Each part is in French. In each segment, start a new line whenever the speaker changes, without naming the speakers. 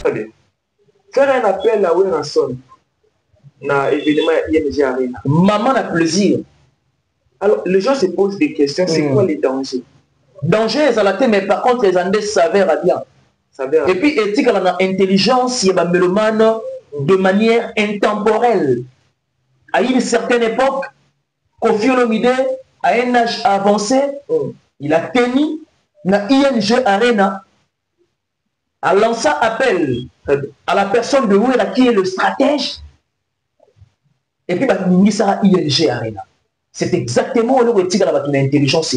Très bien. Faire un appel à Weranson. Na événement ING Arena.
Maman a plaisir.
Alors, les gens se posent des questions. C'est quoi les dangers?
Danger, ça l'a été, mais par contre, les Andés s'avèrent à bien. Et puis, éthique, elle a intelligence, il y a un mélomane de manière intemporelle. À une certaine époque, Kofi Olomide, à un âge avancé, il a tenu na ING Arena à lancer appel à la personne de Wera qui est le stratège. Et puis, il y a ING Arena. C'est exactement le éthique à l'intelligence.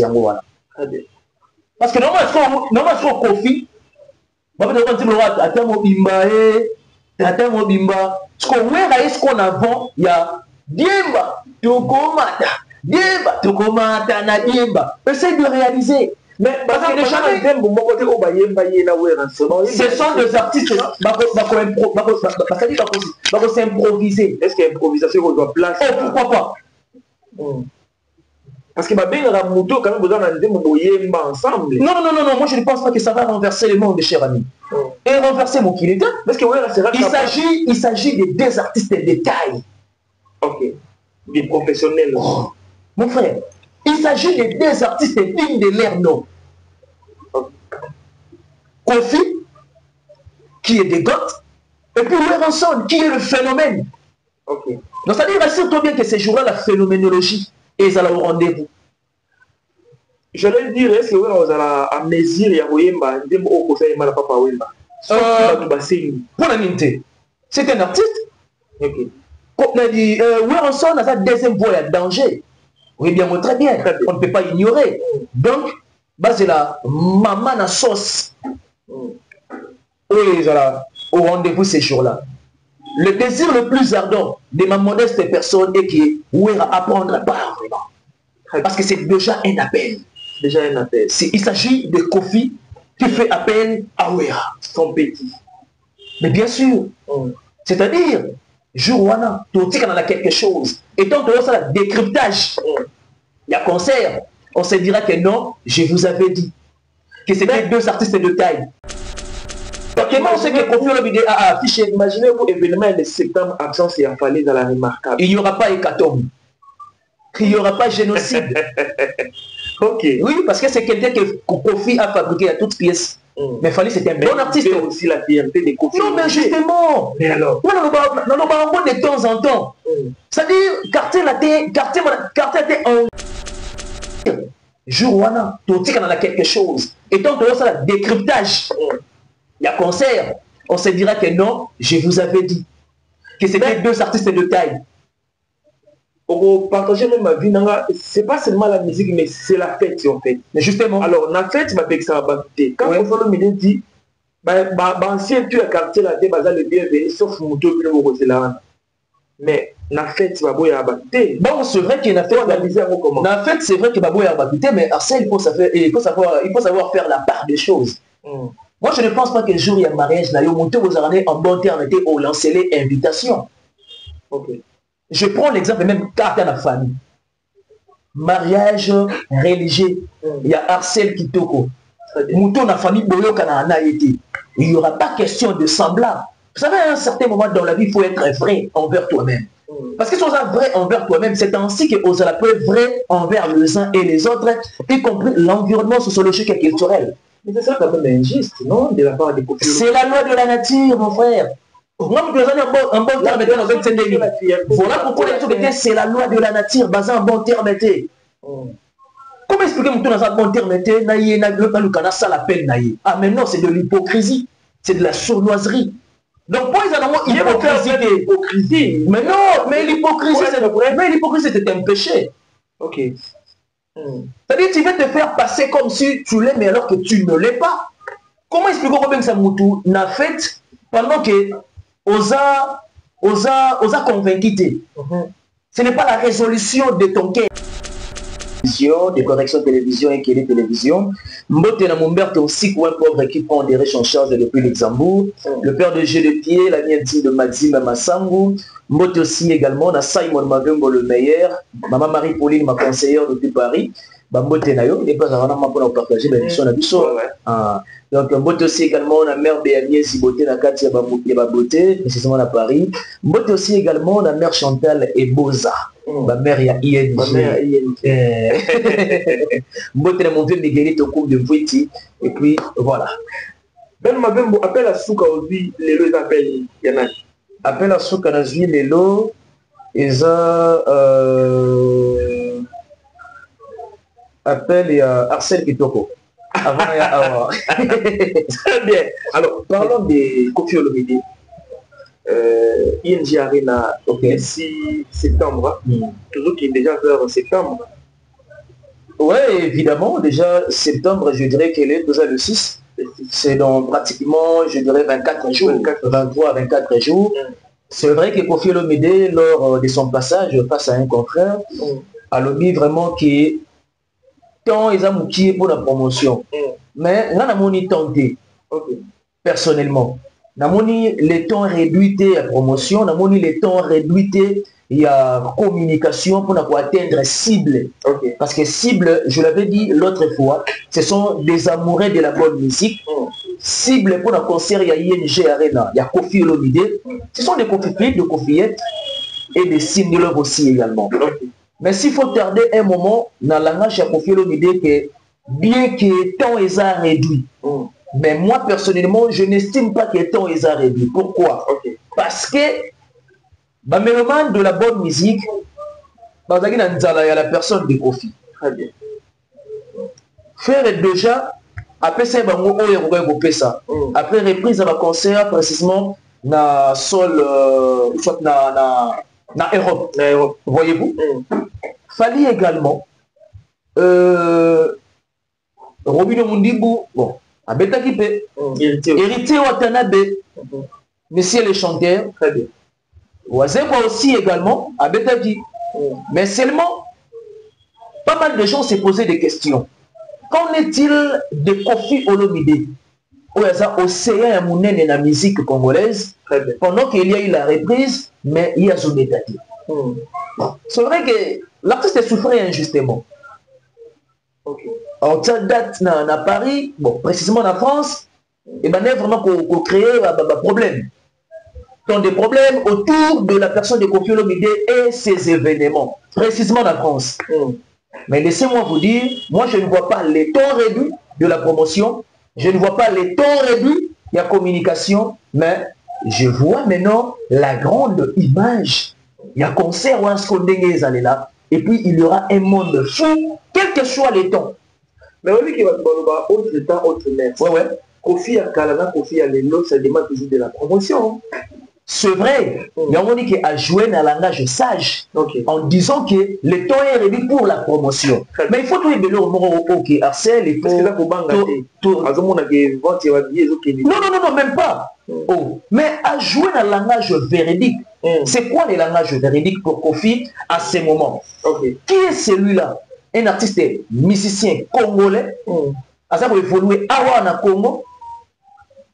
Parce que normalement, Kofi, ce qu'on a avant, il y a Diemba, Tokomata, na Diemba. Essaye de réaliser. Mais parce que les gens, ce sont des artistes qui s'improviser.
Est-ce qu'il y a improvisation qu'on doit placer?
Oh, pourquoi pas?
Parce que quand même besoin d'un ensemble.
Non, moi je ne pense pas que ça va renverser le monde, cher ami. Et renverser mon kilomètre. Parce que il s'agit de deux artistes de taille.
Ok. Des professionnels.
Oh, mon frère, il s'agit de deux artistes dignes de leur nom. Kofi, qui est des goths, et puis Weranson, qui est le phénomène.
Ok.
Donc ça dit, rassure-toi bien que ces jours-là, la phénoménologie est au rendez-vous.
J'allais dire, est-ce que vous allez à mesure ya Wemba, au conseil de papa Wemba?
Pour la minute, c'est un artiste.
Ok.
On a dit, Weranson a sa deuxième voie à danger. Oui, bien, très bien. On ne peut pas ignorer. Donc, c'est la maman à sauce. Oui, voilà, au rendez-vous ces jours-là. Le désir le plus ardent de ma modeste personne est que Wera apprendre pas vraiment. Parce que c'est déjà un appel.
Déjà un appel.
Il s'agit de Kofi qui fait appel à Wera, son petit. Mais bien sûr, c'est-à-dire, jour où on a quelque chose, et tant que ça, le décryptage, il y a concert, on se dira que non, je vous avais dit que c'était deux artistes de taille. Comment on sait que Kofi Olomide a affiché?
Imaginez-vous événement de septembre, absence et affalée dans la remarquable.
Il n'y aura pas hécatombe. Il n'y aura pas génocide.
Ok.
Oui, parce que c'est quelqu'un que Kofi a fabriqué à toutes pièces. Mais il fallait, c'était un bon artiste.
Mais aussi la fierté de Kofi.
Non, mais justement.
Mais alors?
On a de temps en temps. C'est-à-dire, quartier a été en... Jour où on a quelque chose. Et tant que ça, le décryptage, il y a concert, on se dira que non, je vous avais dit que c'était deux artistes de taille.
Pour partager même ma vie, c'est pas seulement la musique, mais c'est la fête en fait.
Mais justement.
Alors, la fête, ça va battre. Quand on fait le milieu dit, ancien tu as quartier là, le bienvenu, sauf Mouto, mais la fête, tu vas boire à battre.
Bon, c'est vrai qu'il y a une fête. La fête, c'est vrai que Baboy a battu, mais Arsène, il faut savoir faire la part des choses. Moi, je ne pense pas que le jour où il y a un mariage, là, vous avez en bon terme été au lancer les invitations.
Ok.
Je prends l'exemple même carte à la famille. Mariage religieux. Il y a Arsène Kitoko. Mouton la famille Boyo Kanana été. Il n'y aura pas question de semblable. Vous savez, à un certain moment dans la vie, il faut être vrai envers toi-même. Parce que si on est vrai envers toi-même, c'est ainsi que on peut être vrai envers les uns et les autres, y compris l'environnement sociologique et culturel.
Mais c'est ça quand même injuste, non? De la part des populations.
C'est la loi de la nature, mon frère. Voilà pourquoi c'est la loi de la nature, basée en bon terme. Comment expliquer mon tour dans un bon terme? Ah, mais non, c'est de l'hypocrisie. C'est de la sournoiserie. Donc, pour les hypocrisie. Mais non, mais l'hypocrisie, c'est un péché.
Ok.
C'est-à-dire, tu veux te faire passer comme si tu l'es, mais alors que tu ne l'es pas. Comment expliquer que ça Moutou n'a fait pendant que Osa convaincu? Ce n'est pas la résolution de ton cœur. De correction télévision et Kelly télévision. Mbote na Momberto aussi, un pauvre qui prend des riches en charge depuis Luxembourg. Le père de G. Le Pied, l'ami intime de Maxime Massangu. Mbote aussi également, na Simon Magembo le meilleur. Maman Marie-Pauline, ma conseillère depuis Paris. Bambote Nayo, et pas avant pour partager l'émission à Bissot. Donc, Mbote aussi également, la mère Béanier Ziboté, la carte Yababoté, précisément à Paris. Mbote aussi également, la mère Chantal Eboza. Ma mère, il y a ING. Ma mère, Mbote mon vieux Miguelito au coupe de Mvouiti. Et puis, voilà.
Ben Mabembo, appelle à Souka aujourd'hui, les lots d'appel, Yannick.
Appelle à Souka aujourd'hui, les lots, ils ont. Appel et Arsène Kitoko. Avant,
très bien. Alors, parlons de Kofi Olomide. ING Arena, 6 septembre. Toujours qui est déjà vers septembre.
Oui, évidemment. Déjà, septembre, je dirais qu'elle est déjà le 6. C'est dans pratiquement, je dirais, 24 jours. 23 à 24 jours. C'est vrai que Kofi Olomide, lors de son passage face à un confrère, a lobby vraiment qui tant ils ont mouillé pour la promotion. Mais là, on a tenté. Personnellement. On a les temps réduits à la promotion, on a les temps réduits à la communication pour atteindre cible. Parce que cible, je l'avais dit l'autre fois, ce sont des amoureux de la bonne musique. Cible pour un concert, il y a ING Arena, il y a Kofi Olomide. Ce sont des Kofi de Kofiettes et des signes de l'œuvre aussi également. Mais s'il faut tarder un moment, dans le langage de Kofi Olomide, que bien que le temps est réduit, mais moi personnellement, je n'estime pas que le temps est réduit. Pourquoi? Parce que le mélomane de la bonne musique, il y a la personne de Kofi. Très bien. Faire déjà, après ça, après reprise de concert, précisément, dans sol, soit dans Europe. Voyez-vous? Fallait également Robino Mundibou, bon, à Betakipe, héritier Watanabe, monsieur le chanteur, très bien. Ouazekwa aussi également, à Betaki. Mais seulement, pas mal de gens se posaient des questions. Qu'en est-il de Kofi Olomide? Où est-ce océan à Mounen et la musique congolaise, pendant qu'il y a eu la reprise, mais il y a son Betaki. C'est vrai que l'artiste souffrait injustement. En cette date, à Paris, bon, précisément en France, et ben, vraiment qu'on crée un problème. Donc des problèmes autour de la personne de Kofi Olomide et ses événements, précisément en France. Mais laissez-moi vous dire, moi je ne vois pas les temps réduits de la promotion, je ne vois pas les temps réduits de la communication, mais je vois maintenant la grande image. Il y a un concert où un scondégué est là, et puis il y aura un monde fou, quel que soit les temps.
Mais on dit qu'il va y avoir autre temps, autre mère. Kofi à Kalana, Kofi à l'autre, ça demande toujours de la promotion.
C'est vrai, mais on dit qu'il a joué dans le langage sage, en disant que le temps est réduit pour la promotion. Mais il faut trouver le mot qui harcèle et pour... Non, même pas. Mais à jouer dans le langage véridique. C'est quoi le langage véridique pour Kofi à ce moment? Qui est celui-là? Un artiste musicien congolais, à ça pour évoluer à Congo,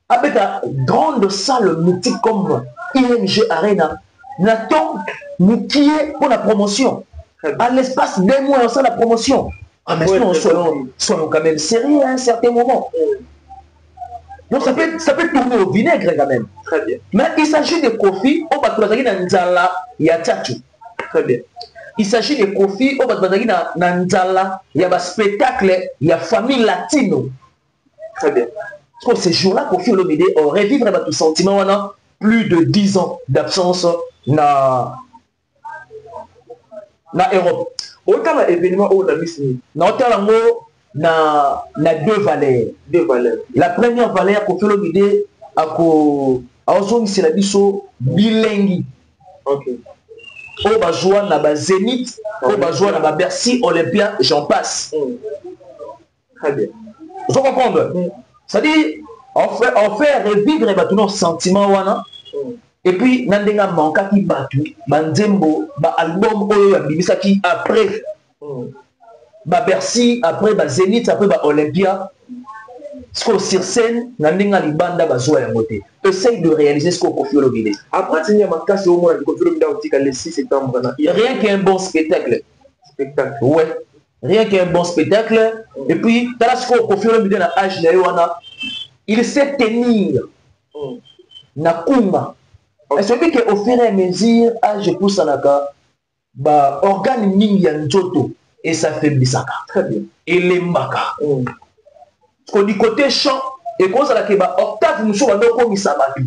avec la grande salle mythique comme ING Arena, n'attend nous qui est pour la promotion. À l'espace d'un mois, on sent la promotion. Mais soyons quand même sérieux à un certain moment. Donc ça peut tourner au vinaigre quand même.
Très bien.
Mais il s'agit de Kofi, on va trouver dans Nzala, il y a Tchatchou.
Très bien.
Il s'agit de Kofi, on va trouver dans Nzala, il y a un spectacle, il y a famille latino.
Très bien.
Parce que ces jours-là, Kofi Olomide aurait vécu tout sentiment, on a plus de 10 ans d'absence dans Europe.
Autant l'événement où on a mis signé.
Na deux valeurs. La première valeur, Kofi Olomide a c'est la biso bilingue. Au Bajoua na ba Zénith, au Bajoua na ba Bercy, Olympia, j'en passe.
Très bien.
Vous comprenez? C'est-à-dire, on fait revivre nos sentiments. Et puis, Nandenga manka ki batu, Banzembo, album qui après, Bercy, après Zénith, après Olympia, sur scène, Nandenga Libanda Bazoua Yamote. Essaye de réaliser ce qu'on Kofi Olomide.
Après, il y a un cas au moins Kofi Olomide le 6 septembre.
Rien qu'un bon spectacle.
Spectacle.
Ouais. rien qu'un bon spectacle. Et puis, Kofi Olomide na âge il sait tenir na kumba. Et celui qui au fur et à mesure âge pousse naka ba organe mingi ya nzoto et ça fait bisaka. Très bien. Et les maka. Du côté chant et quand ça la keba octave nous sommes dans misabaki.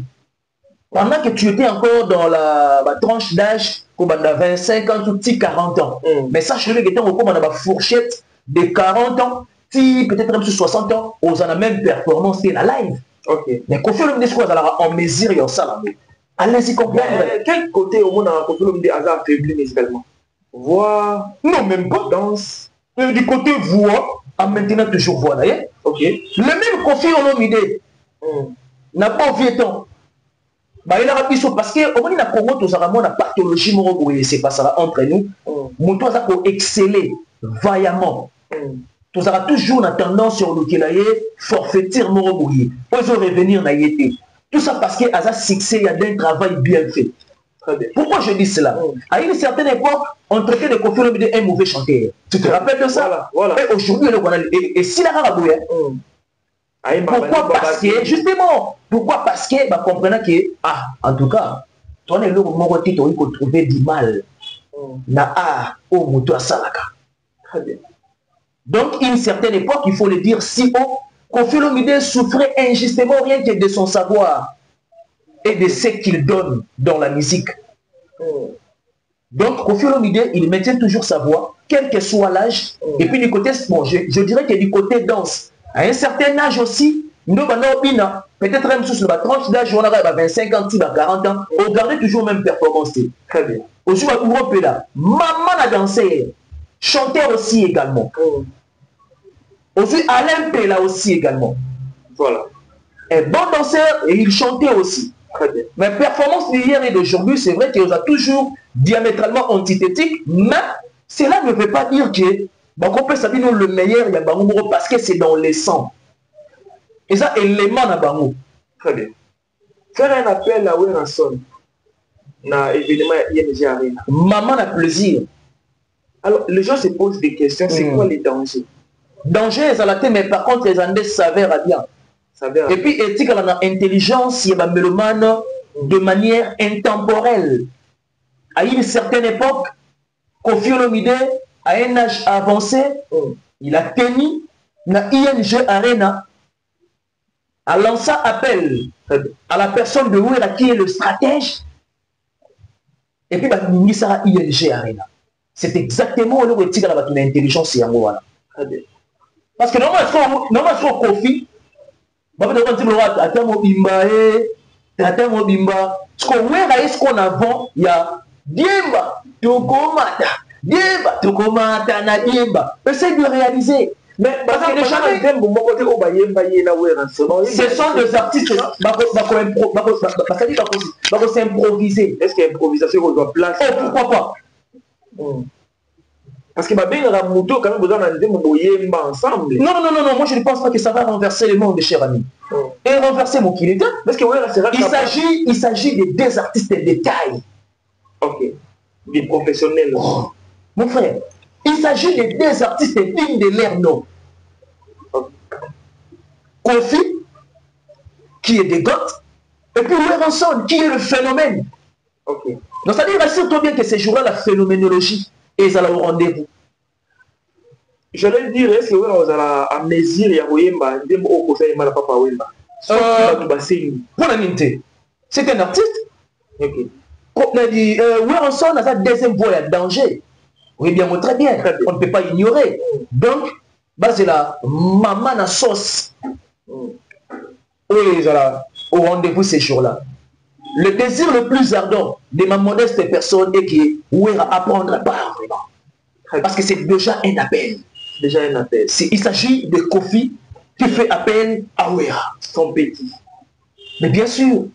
Pendant que tu étais encore dans la tranche d'âge comme on a 25 ans ou 40 ans. Mais sache que tu on a la fourchette de 40 ans, peut-être même sur 60 ans, on a la même performance que la live. Okay. Mais Kofi Olomide en mesure et en salle. Allez-y comprendre.
Quel côté au monde a Kofi Olomide hasard affaibli musicalement? Voix? Non, même pas danse.
Du côté voix, en maintenant toujours voix d'ailleurs.
Ok.
Le même Kofi Olomide n'a pas vieux temps. Il a rappelé parce que au moins dans Congo tous avons la pathologie morale c'est pas ça entre nous. Nous tous avons exceller vaillamment. Tous avons toujours la tendance sur le qu'il forfaiture morale. Pour revenir na yété. Tout ça parce que à ça succès il y a un travail bien fait. Pourquoi je dis cela? À une certaine époque, on traitait de Kofi Olomide un mauvais chanteur. Tu te rappelles de ça? Voilà. Et aujourd'hui, et si la rabouille, pourquoi? Parce que, justement, pourquoi? Parce que, comprenant que, en tout cas, toi, le moment où tu as trouvé du mal, na au moto salaka. Très bien. Donc, une certaine époque, il faut le dire si haut, Kofi Olomide souffrait injustement rien que de son savoir et de ce qu'il donne dans la musique. Donc, Kofi Olomide, il maintient toujours sa voix, quel que soit l'âge. Et puis, du côté, bon, je dirais que du côté danse, à un certain âge aussi, nous, peut-être même sur la tranche d'âge, on a 25 ans, 40 ans, on garde toujours même performance. Très bien. Aujourd'hui, on peut là. Maman a dansé, chanteur aussi également. Aujourd'hui, Alain Pela aussi également. Voilà. Un bon danseur et il chantait aussi. Très bien. Mais performance d'hier et d'aujourd'hui, c'est vrai qu'ils ont toujours diamétralement antithétique, mais cela ne veut pas dire que on peut savoir le meilleur il y a parce que c'est dans les sangs. Et ça, élément na bango.
Très bien. Faire un appel à Weranson na évidemment ING Arena.
Maman a plaisir.
Alors, les gens se posent des questions, c'est quoi les dangers?
Danger, ça l'a été, mais par contre, les Andés s'avèrent à bien. Et puis, éthique, elle a intelligence, il y a un mélomane de manière intemporelle. À une certaine époque, Kofi Olomide, à un âge avancé, il a tenu na ING Arena à lancer appel à la personne de Wera qui est le stratège. Et puis, il y a ING Arena. C'est exactement le éthique à l'intelligence. Parce que normalement, Kofi, ce qu'on a avant, il y a Diemba, Tokomata, na Diemba. Essaye de réaliser. Mais parce que les gens, ce sont des artistes qui s'improviser.
Est-ce qu'il y a improvisation qu'on doit placer?
Oh, pourquoi pas?
Parce que quand même besoin de ensemble.
Non, moi je ne pense pas que ça va renverser le monde, cher ami. Et renverser mon kilomètre. Parce que il s'agit de deux artistes de taille.
Ok. Des professionnels.
Oh, mon frère, il s'agit de deux artistes dignes de leur nom. Kofi, qui est des goths, et puis Weranson, qui est le phénomène.
Ok.
Donc ça dit, rassure-toi bien que ces jours-là, la phénoménologie est à au rendez-vous.
J'allais dire, est-ce que vous avez à mesure, il y a Wemba, il y a Papa Wemba.
C'est un artiste. Ok. On a dit, Weranson a sa deuxième voix à danger. Oui, bien, très bien. On ne peut pas ignorer. Donc, c'est la maman à sauce. Oui, voilà, au rendez-vous ces jours-là. Le désir le plus ardent de ma modeste personne est que Wera apprendre pas vraiment. Parce que c'est déjà un appel.
Déjà un appel.
Il s'agit de Kofi qui fait appel à Wera, son petit. Mais bien sûr,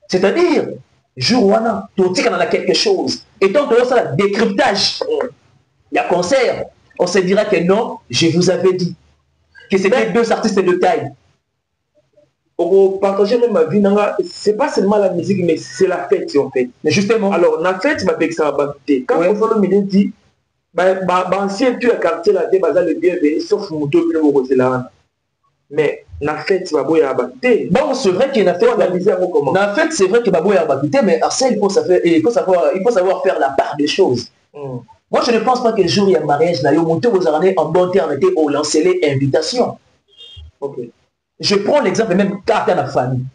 c'est-à-dire, jour où on a quelque chose. Et tant que ça, le décryptage, il y a concert, on se dira que non, je vous avais dit que c'était deux artistes de taille.
Pour partager même ma vie, c'est pas seulement la musique, mais c'est la fête en fait.
Mais justement.
Alors, la fête, ma fête, ça va battre. Quand Kofi Olomide dit, ancien tu as quartier là, le bienvenu, sauf Mouto, mais na fait, tu vas boire à battre.
Bon, c'est vrai qu'il y a en fait, c'est vrai que Babou est à battre, mais Arsène, il faut savoir faire la part des choses. Moi, je ne pense pas que le jour où il y a un mariage, là, Mouto, vous avez en bon terme été au lancer les invitations. Je prends l'exemple même carte à la famille.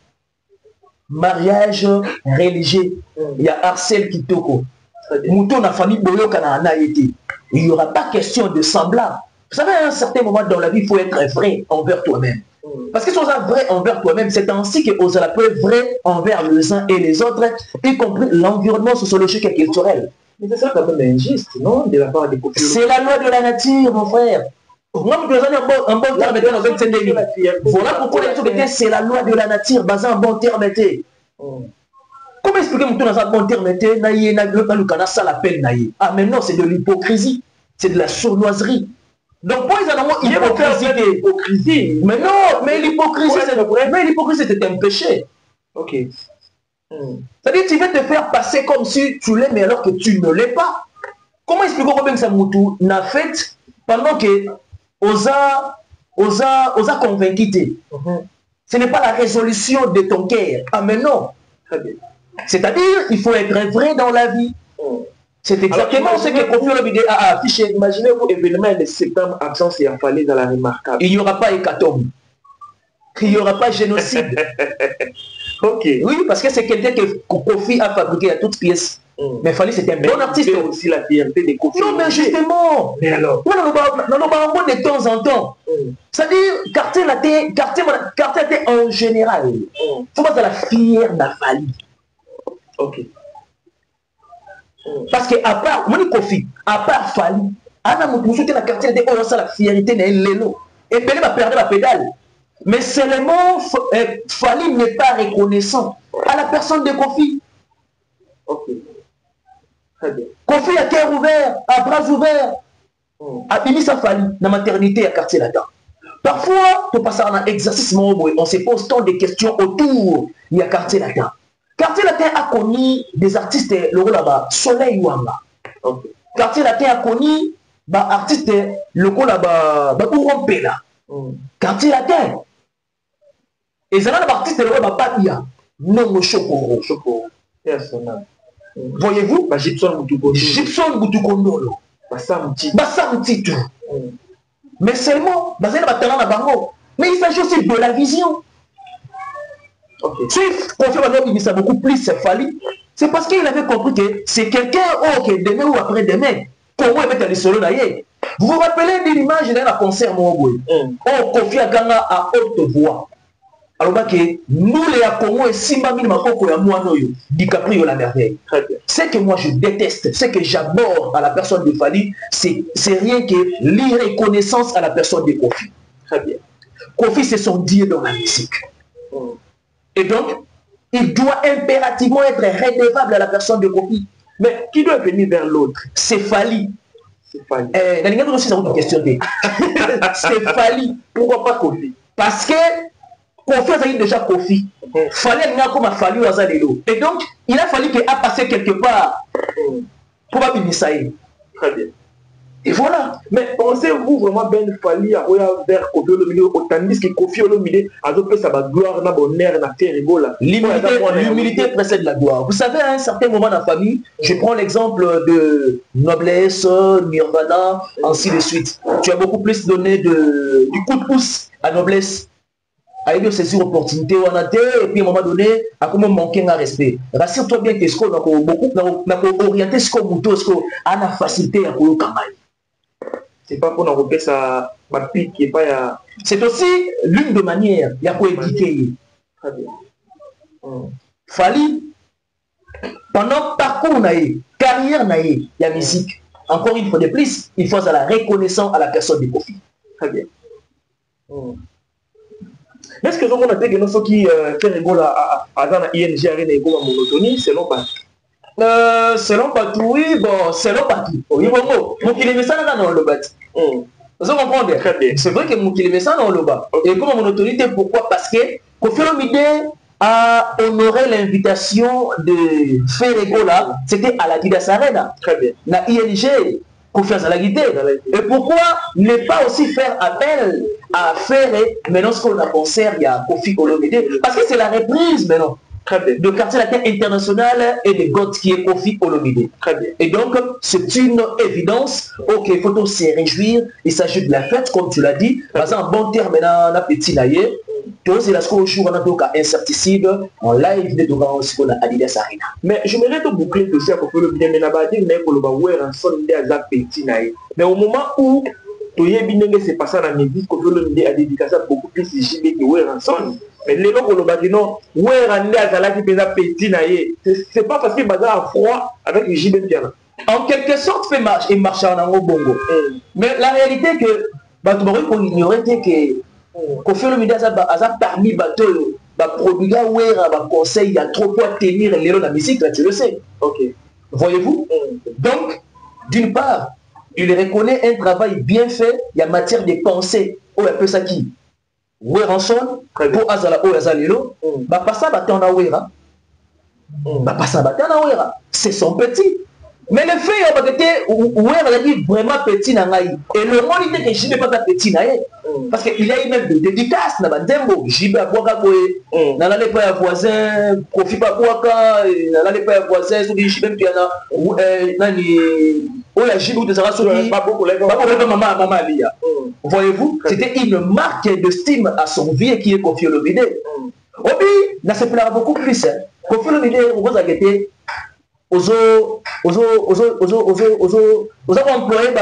Mariage religieux, il y a Arsène Kitoko. Mouton na famille Boyo Kanana été. Il n'y aura pas question de semblable. Vous savez, à un certain moment dans la vie, il faut être vrai envers toi-même. Parce que si on est vrai envers toi-même, c'est ainsi que on sera vrai envers les uns et les autres, y compris l'environnement sociologique et culturel.
Mais c'est ça quand même injuste, non? De la part des populations.
C'est la loi de la nature, mon frère. Moi, vous avez un bon terme été dans 27 000. Voilà pourquoi c'est la loi de la nature, basée en bon terme été. Comment expliquer mon tour dans un bon terme été? Ah, mais non, c'est de l'hypocrisie. C'est de la sournoiserie. Donc, pour les animaux, il faut faire de l'hypocrisie. Mais non, mais l'hypocrisie, c'est un péché.
Ok.
C'est-à-dire que tu veux te faire passer comme si tu l'es, mais alors que tu ne l'es pas. Comment expliquer que Samoutou n'a fait pendant que Osa convaincu? Ce n'est pas la résolution de ton cœur. Ah, mais non. C'est-à-dire, il faut être vrai dans la vie. C'est exactement ce que Kofi Olomide a affiché.
Imaginez-vous, événement de septembre, absence et affalé dans la remarquable.
Il n'y aura pas hécatombe. Il n'y aura pas génocide.
Ok.
Oui, parce que c'est quelqu'un que Kofi a fabriqué à toutes pièces. Mais Fali, c'était un bon artiste.
Mais aussi la fierté de Kofi.
Non, mais justement.
Mais alors?
On en de temps en temps. C'est-à-dire, quartier en général. C'est moi, la fière de Fali.
Ok.
Parce que à part, moi, Kofi, à part Fali, Anna Moutoussou, la quartier de la fierté de Lélo. Et Pelé va perdre la pédale. Mais seulement, Fali n'est pas reconnaissant à la personne de Kofi.
Ok. Très bien.
Kofi à cœur ouvert, à bras ouverts, a mis sa Fali dans la maternité à quartier latin. Parfois, pour passer un exercice, on se pose tant de questions autour du quartier latin. Quartier latin a connu des artistes, le rôle là-bas, Soleil Wamba.
Okay.
Quartier latin a connu des artistes, le rôle là-bas, Ourompela. Quartier latin. Et c'est là l'artiste, le rôle là-bas, Papia. Non, Chokoro.
Personnel.
Voyez-vous?
Gibson
Boutoukondolo. Bassam Titou. Mais seulement, basé dans la bango. Mais il s'agit aussi de la vision. Si Kofi ça beaucoup plus Fali, c'est parce qu'il avait compris que c'est quelqu'un qui demain ou après-demain, comment il met à l'isolo d'ailleurs. Vous vous rappelez de l'image d'un concert Mouaboui? Kofi Aganga à haute voix. Alors que nous les Congo et Simba Minimako et Mouanoyo, DiCaprio la merveille. Ce que moi je déteste, ce que j'aborde à la personne de Fali, c'est rien que l'irreconnaissance à la personne de Kofi.
Très bien.
Kofi c'est son Dieu dans la musique. Et donc, il doit impérativement être redevable à la personne de Kofi.
Mais qui doit venir vers l'autre?
C'est Fali.
C'est Fali.
C'est une question. C'est Fali.
Pourquoi pas Kofi?
Parce que Kofi a déjà Kofi. Fali a comme Fali au Azalelo. Et donc, il a fallu qu'il a passé quelque part pour pas finir ça.
Très bien.
Et voilà.
Mais pensez-vous vraiment Ben Fali à vers Kofi Olomide tandis que Kofi Olomide a fait sa gloire na bonheur na terre là.
L'humilité précède la gloire. Vous savez, à un certain moment dans la famille, je prends l'exemple de Noblesse, Nirvana, ainsi de suite. Tu as beaucoup plus donné du coup de pouce à Noblesse. Avec de saisir opportunité, on a été, et puis à un moment donné, à comment manquer un respect. Rassure-toi bien que ce qu'on a beaucoup orienté ce qu'on a la facilité à courir quand même.
C'est pas pour nous repérer ça, pique qui est pas.
C'est aussi l'une de manières, il y a quoi éduquer.
Très bien.
Fali, pendant parcours naïe, carrière naïe, il y a musique. Encore une fois de plus, il faut la reconnaissance à la personne de Kofi.
Très bien. Est-ce que nous avons dit que nous sommes qui fait rigolo à la ING Arena et comme monotonie selon pas?
Selon Patou, oui, bon, selon Patou. Oui, bon, mon qui les ça dans le bâti. Vous comprenez?
Très bien.
C'est vrai que mon qui les ça dans le bas. Et comme monotonité, pourquoi? Parce que Kofi Olomide a honoré l'invitation de Ferregola, c'était à la Didas Arena.
Très bien.
La ING, Kofi Azalagité. Et pourquoi ne pas aussi faire appel à faire maintenant ce qu'on a concert, il y a Kofi Olomide, parce que c'est la reprise maintenant de quartier latin international et de God qui est Kofi Olomide.
Très bien.
Et donc, c'est une évidence. Ok, il faut se réjouir. Il s'agit de la fête, comme tu l'as dit. Par exemple, un bon terme, maintenant, on a petit naïe. Tout c'est la score au jour, on a donc un incertitude en live de devant aussi qu'on a Adidas Arena.
Mais je me rends boucler le dossier pour le bien, mais n'a pas dit que le bawouer en son idée à petit naïe. Mais au moment où tu y es bien, c'est pas ça la musique, qu'on veut le dire à dédicacer beaucoup plus de JB que ouais en son. Mais les gens qui ont dit non, ouais en à Zala qui pèse petit naïe. C'est pas parce que bazar a froid avec le JB bien.
En quelque sorte, fait marche et marche en ango bongo. Mais la réalité est que, bah, tu m'aurais qu'on ignorait que Kofi Olomide a parmi bateau, produit conseil, il y a trop quoi tenir les lots de la musique, là, tu le sais.
Ok.
Voyez-vous? Donc, d'une part, il reconnaît un travail bien fait, il y a matière de pensée. Oh, un peu ça qui? Ranson, pour Azala, oh, Azalelo, pas ça, en Awera. Pas ça, en Awera. C'est son petit. Mais le fait il a dit vraiment petit nangaï. Et le monde était que je n'ai pas petit naïe. Parce qu'il y a eu même des dédicaces dans Bandembo. J'y vais à Boagaboé. N'allez pas à voisin, profite pas à Boaga, n'allez pas à voisin, sur des chibem piana. Ou la jibe ou des arasouris. Pas beaucoup, maman Alia. Voyez-vous, c'était une marque d'estime à son vie qui est Kofi Olomide. Obi, n'a se plaira beaucoup plus. Kofi Olomide, vous avez été. Aux employés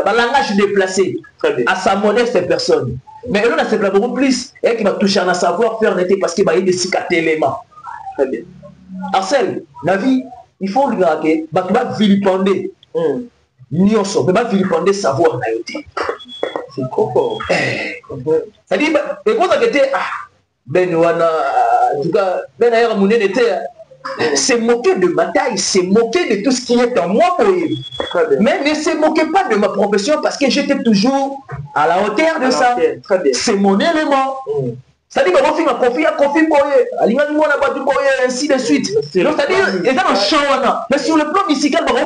langage déplacé à sa modeste personne. Mais là, c'est beaucoup plus et qui va toucher à savoir-faire parce qu'il va y avoir des cicatrices éléments. Très bien. Marcel, la vie, il faut le regarder, tu vas vilipender. Nioso, tu vas vilipender savoir.
C'est trop fort.
C'est-à-dire, et quand on était, ben, en tout cas, ben, ailleurs, mon était. Se moquer de ma taille, se moquer de tout ce qui est en moi pour lui. Mais ne se moquez pas de ma profession parce que j'étais toujours à la hauteur de ça. C'est mon élément. C'est-à-dire que mon film a confié à Kofi Boye, ainsi de suite. Donc c'est-à-dire, il est dans le champ, mais sur le plan musical, on va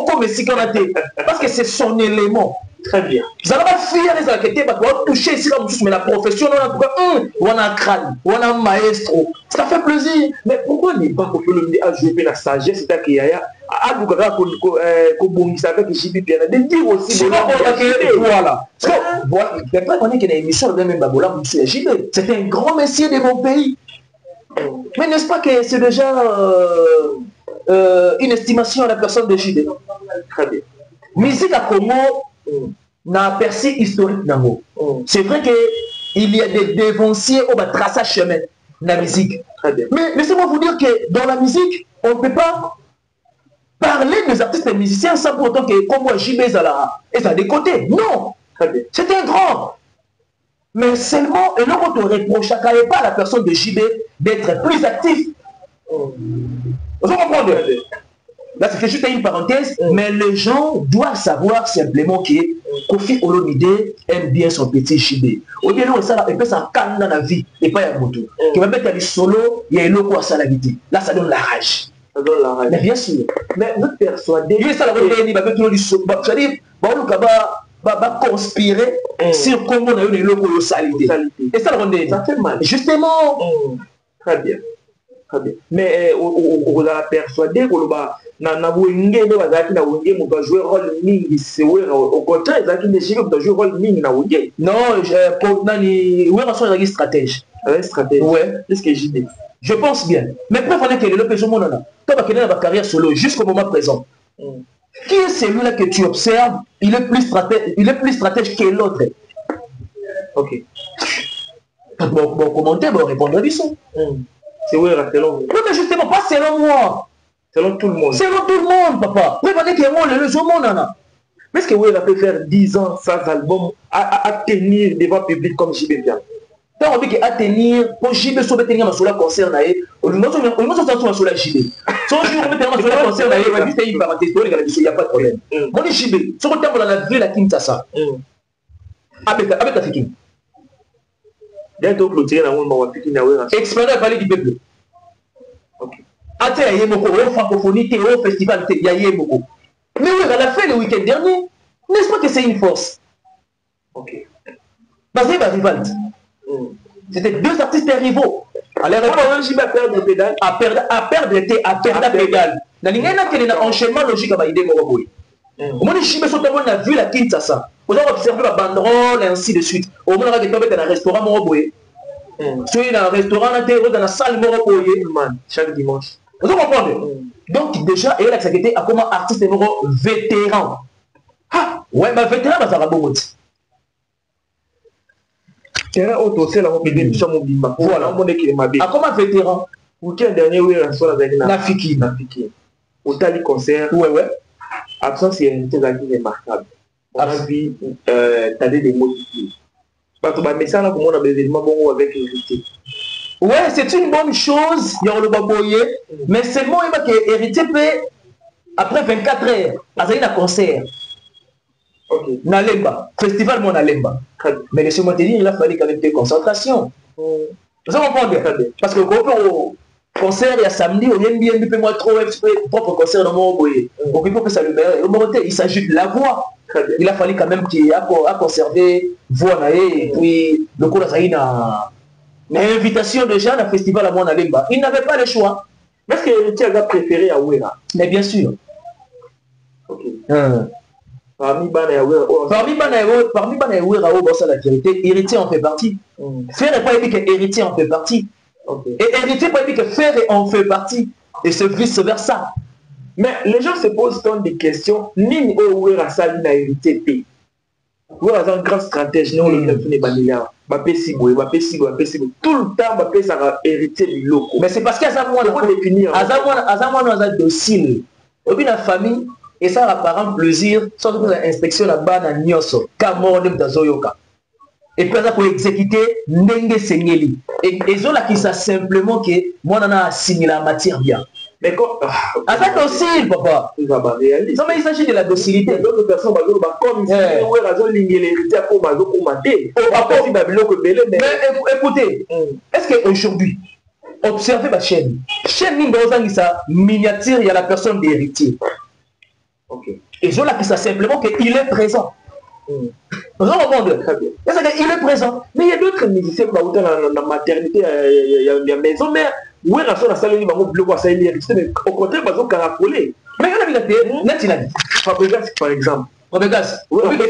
parce que c'est son élément.
Très bien.
Vous allez pas fuir les enquêtés, parce qu'on va toucher ici comme tout, mais la profession, on a un crâne, on a un maestro. Ça fait plaisir.
Mais pourquoi ne pas Kofi Olomide a joué la sagesse, c'est-à-dire qu'il y a un Bougara qui avec JB bien, de dire aussi.
Voilà. Voilà. On est qu'il y a une émission de même Babola, M. JB. C'est un grand messier de mon pays. Mais n'est-ce pas que c'est déjà une estimation à la personne de JB?
Très bien.
Musique à Congo. N'a percé historique nango. C'est vrai qu'il y a des dévanciers au traçage chemin dans la musique. Mais laissez-moi vous dire que dans la musique, on ne peut pas parler des artistes et des musiciens sans pour autant que comme moi JB Zala et ça des côtés. Non. C'est un grand. Mais seulement, et non, on ne reproche pas à la personne de JB d'être plus actif. Vous comprenez? Là, c'est juste une parenthèse, mais les gens doivent savoir simplement que Kofi Olomide aime bien son petit JB. Au lieu de ça, il peut s'en calmer dans la vie et pas un moto. Qui va mettre du solo, il y a un loco à salavité. Là, ça donne la rage.
Ça donne la rage.
Mais bien sûr.
Mais vous persuadez.
Il y a ça, il va mettre du solo. C'est-à-dire, va conspirer sur comment on a eu un loco de salité. Et ça,
ça fait mal.
Justement.
Très bien. Très bien. Mais on a persuadé qu'on va. On va jouer rôle mingi, c'est au contraire, on jouer rôle mingi na wenge.
Non, je stratège.
Stratège.
Ouais.
Qu'est-ce que j'ai dit?
Je pense bien. Mais préférez que le plus au monde, toi, tu as carrière solo jusqu'au moment présent. Qui est celui-là que tu observes? Il est plus stratège que l'autre.
Ok.
Bon commentaire, bon répondre du son.
C'est vrai, selon vous.
Non, mais justement, pas selon moi.
Selon tout le monde.
Selon tout le monde, papa. Vous voyez que moi, le monde,
mais est-ce que vous avez fait 10 ans sans album à tenir devant le public comme JB bien?
Quand on dit qu'à tenir, pour JB, si on veut tenir sur la concert, on ne peut sur la JB. Si on veut tenir sur la concert, on va juste une parenthèse, il n'y a pas de problème. On dit JB, si on termine dans la ville à Kinshasa, avec la Fikin.
Bientôt clôturer dans le monde,
expérience à parler du peuple. Ok. Ate ya yemoko, au francophonie, au festival, il y a yemoko. Mais oui, elle a fait le week-end dernier. N'est-ce pas que c'est une force?
Ok.
Parce que Rivald. C'était deux artistes rivaux. Alors, on va perdre pédale. À perdre pédale. Il y a un enchaînement logique à l'idée de Moroboy. Au moins, on a vu la Kinshasa. Vous avez observé la banderole et ainsi de suite. Au moins, on a dans un restaurant Moroboy. Soit dans un restaurant, dans la salle Moroboy.
Chaque dimanche.
Vous comprenez? Donc, déjà, il y a l'accepté à comment artiste vétéran. Ah, ouais, mais vétéran, ça va beaucoup.
Terrain auto, c'est la mobilisation mobile. Voilà, on est qui est ma vie.
Ah, comment vétéran?
Week-end dernier, oui, on soit avec
la Fiki.
Au tali concert.
Ouais.
Absence et réalité remarquable. On a vu t'as des modifiés. Parce que mais ça, là, comment on a des éléments bons avec héritier.
Ouais, c'est une bonne chose, il y a le baboyer, mais seulement il va que héritier peut, après 24 heures, il y a un concert.
Ok.
Nalemba, festival mon Nalemba. Mais laissez-moi te dire, il a fallu quand même des concentrations. Vous comprenez? Parce que quand au concert, il y a samedi, on vient bien peu moins trop propre concert dans mon boyer. Donc il faut que ça le mérite. Il s'agit de la voix. Il a fallu quand même qu'il a conservé voix et puis le coup ça y a une invitation déjà dans le festival à mon Nalemba. Il n'avait pas le choix.
Est-ce que l'héritier a préféré à Ouera?
Mais bien sûr.
Ok. Parmi les héritier en fait partie. Faire n'est pas épique que héritier en fait partie. Et héritier pas épique que faire en fait partie. Et c'est vice versa. Mais les gens se posent tant de questions. Ni Ouera Sali n'a hérité P. Ouera a un grand stratège. Nous le fait banila. Bapé Sibo, tout le temps Bapé ça va hériter du loco. Mais c'est parce qu'il y a ça moi définir. Azamouan docile. Et puis la famille. Et ça apparent plaisir, sans que l'inspection là-bas dans Nyoso, Kamon de Zoyoka. Et puis ça pour exécuter Nenge Sengeli. Et ils ont là qui ça simplement que moi on a assigné la matière bien. Mais quand. Ah, ça docile, papa. Non, mais il s'agit de la docilité. D'autres personnes, comme si on a l'héritier pour mater. Mais écoutez, est-ce qu'aujourd'hui, observez ma chaîne. Chaîne Nimba sa miniature, il y a la personne d'héritier. Okay. Et je là ça simplement qu'il est présent. Vous comprenez? Il est présent. Mais il y a d'autres musiciens qui sont dans la maternité, il y a une maison mère. Où est la salle de mais au contraire, ils ont caracolé. Mais il y a des Fabregas, par exemple. Fabregas, il n'y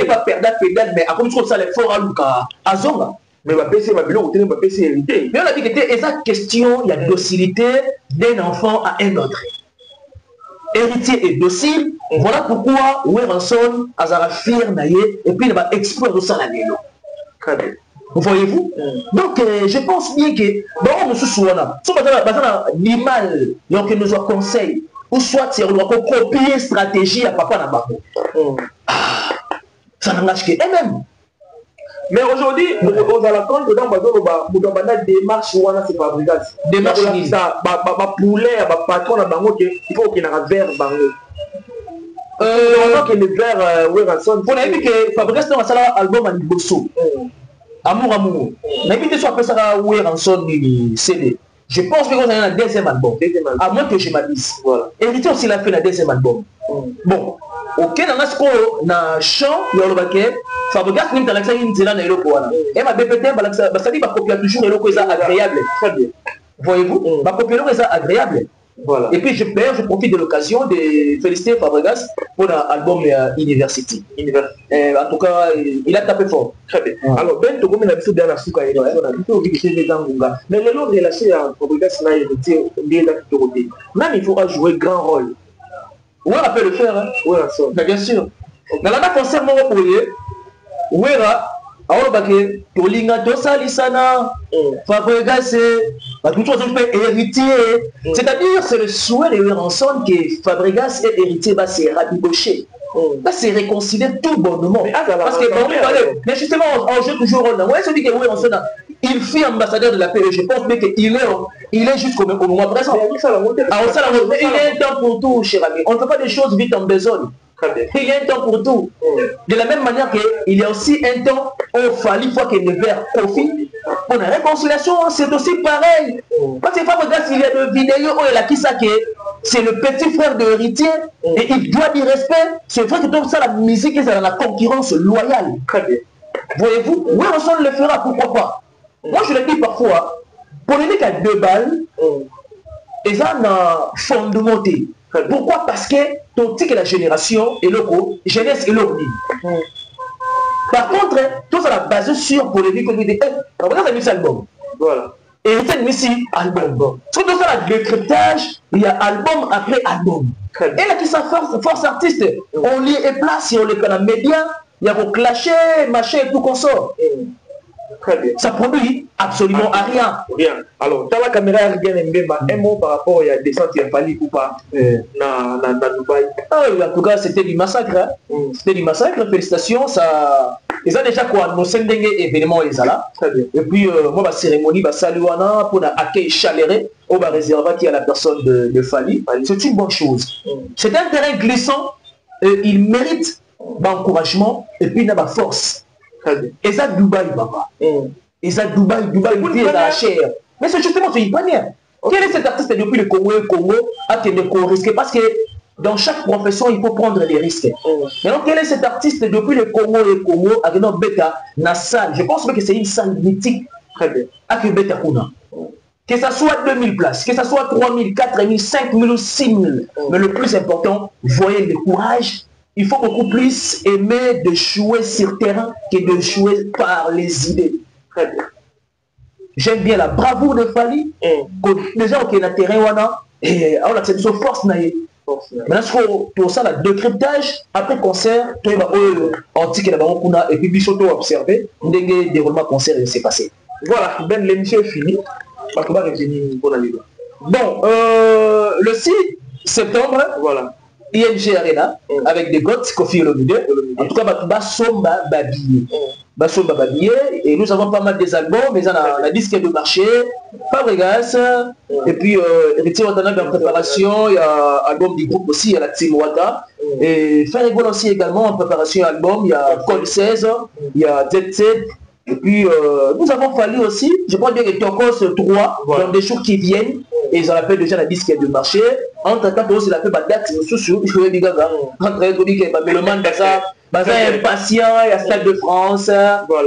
a pas perdu la pédale, mais à comme ça, ça les fort à Luca, à Zonga. Mais ma PC, ma bureau, ma PC hérité. Mais on a dit que c'est une question, il y a une docilité d'un enfant à un autre. Héritier et docile, voilà pourquoi Weranson Azara fier naïe et puis il va explorer ça la nélo. Vous voyez-vous? Donc je pense bien que bon nous sommes là, soit l'animal donc nous a conseil ou soit c'est on doit copier stratégie à papa na bako. Ça n'engage que eux-mêmes. Mais aujourd'hui, on a la compte dans la démarche où on a ces fabricants. Démarche ça, poulet, patron, il faut qu'il y ait un verre. On a le verre, on a vu que Fabrice dans un album à Nibosso. Amour. On a vu que soit après ça, Ranson CD. Je pense que vous avez un deuxième album. À moins que je m'abuse. Héritier aussi l'a fait le deuxième album. Bon. Ok, dans le chant, il y a le Fabrice n'est pas et ma BPT, ça dit copier toujours et agréable. Très bien. Voyez-vous, ma copier est agréable. Voilà. Et puis je profite de l'occasion de féliciter Fabregas pour l'album University. En tout cas, il a tapé fort. Très bien. Alors, Ben Togo, on a vu dans la souka et mais les longues relations à Fabregas n'a hérité même il faudra jouer grand rôle. Oui, on peut le faire. Hein? Oui, mais bien sûr. Dans la concert, mon repoyer, oui, alors que Tolinga Tosalisana, Fabregas, tout ça fait héritier. C'est-à-dire, c'est le souhait de Weranson que Fabregas est héritier, c'est rabiboché. C'est réconcilier tout bonnement. Parce que mais justement, on joue toujours rôle. Ouais, celui qui est Weranson, il fait ambassadeur de la paix. Je pense qu'il est jusqu'au moment présent. Il y a un temps pour tout, cher ami. On ne fait pas des choses vite en besogne. Il y a un temps pour tout. De la même manière qu'il y a aussi un temps où il fallait que le verre profite. Pour la réconciliation, c'est aussi pareil. Parce que Fabregas, il y a des vidéos où il a qui ça que
c'est le petit frère de l'héritier et il doit du respect. C'est vrai que tout ça, la musique, c'est dans la concurrence loyale.
Très bien.
Voyez-vous, oui, on le fera, pourquoi pas. Moi, je le dis parfois, polémique à 2 balles, et ça, on a fondement. Pourquoi? Parce que tout la génération et le jeunesse et l'ordi. Par contre, tout ça est basé sur polémique. On a mis album. Voilà. Et c'est mis album. Sur tout ça, le décryptage, il y a album après album. Et là, qui ça force artiste, on lit et place, on les canaux médias, il y a vos clashés, machin et tout qu'on sort. Très bien. Ça produit absolument à rien.
Rien. Alors, dans la caméra, un mot par rapport à descente, il a fallu ou pas dans Dubaï.
En tout cas, c'était du massacre. Hein. C'était du massacre. Félicitations. Ça... Et ça, déjà, quoi, nos 5 événements, ils sont là.
Très bien.
Et puis, moi, ma cérémonie, ma saluana, pour l'accueil chaleureux, on va réserver qui a la personne de Fali. C'est une bonne chose. C'est un terrain glissant. Il mérite d'encouragement et puis il a ma force. Et ça, Dubaï, papa. Et ça, Dubaï, c'est la chair. Mais c'est justement ce Ipanien. Quel est cet artiste depuis le Congo a été risqué? Parce que dans chaque profession, il faut prendre des risques. Maintenant, quel est cet artiste depuis le Congo à une bêta, na salle? Je pense que c'est une salle mythique.
Très bien.
À que bêta kuna. Que ça soit 2000 places, que ça soit 3000, 4000, 5000 ou 6000. Mais le plus important, voyez le courage. Il faut beaucoup plus aimer de jouer sur terrain que de jouer par les idées. Très bien. J'aime bien la bravoure de Fali. Les gens qui ont terrain, on a cette force. Maintenant, il faut tout ça, le décryptage. Après concert, et puis Bichoto observer. Le déroulement concert s'est passé.
Voilà, l'émission est finie.
Bon, le 6 septembre, voilà. ING Arena, avec des gottes, Kofi Olomide. En tout cas, Basomba Babillé. Et nous avons pas mal des albums, mais on a la disque de marché, Fabregas, et puis Héritier Watanabe en préparation, il y a album du groupe aussi, il y a la Team Wata. Et Ferrigol aussi également en préparation album, il y a Code 16, il y a ZZ. Et puis nous avons fallu aussi, je pense bien que Tokos 3, dans des jours qui viennent. Et ils ont appelé déjà la disque de marché. Entre-temps, aussi, il a fait ma date, je vais dire, entre-temps, il y a Mélomane, Impatient, il y a Stade de France,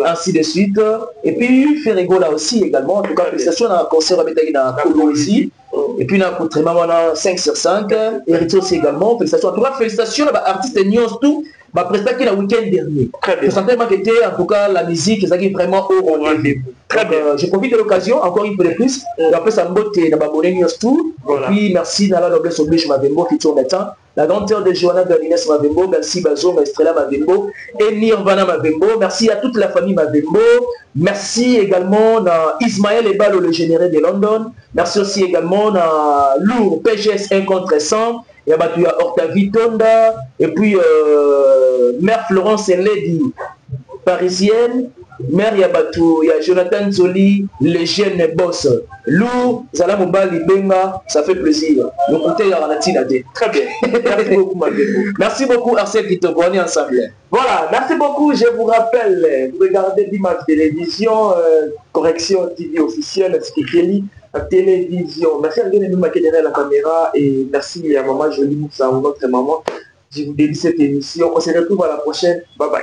ainsi de suite. Et puis, Ferrigo là aussi également. En tout cas, félicitations, on a un concert avec dans Kodo ici. Et puis, on a un 5 sur 5. Héritier aussi également. Félicitations. En tout cas, félicitations à l'artiste Nyons tout. Ma prestation le week-end dernier. Je sentais que était en tout cas la musique, ça qui est vraiment au rendez-vous. Je profite de l'occasion, encore une fois de plus. Après ça me dans ma bonne news tout. Et puis merci Nala Noblesse Oblige Mavembo qui tourne maintenant. La grandeur de Johanna Galines Mavembo, merci Bazo, Maestrella Mavembo et Nirvana Mavembo. Merci à toute la famille Mavembo. Merci également à Ismaël Ebalo, le général de London. Merci aussi également à Lourd, PGS 1 contre 100. Il y a Octavie Tonda, et puis Mère Florence Lady, parisienne. Mère il y a Jonathan Zoli, les jeunes boss. Lou, Zalamouba, Libenga, ça fait plaisir. Le côté il y a très bien. Merci beaucoup, merci beaucoup, Arsène Kitobo, on est ensemble.
Voilà, merci beaucoup. Je vous rappelle, vous regardez l'image télévision, correction TV officielle, Skikeli. La télévision. Merci à la caméra et merci à Maman Jolie Moussa, notre maman. Je vous dédie cette émission. On se retrouve à la prochaine. Bye bye.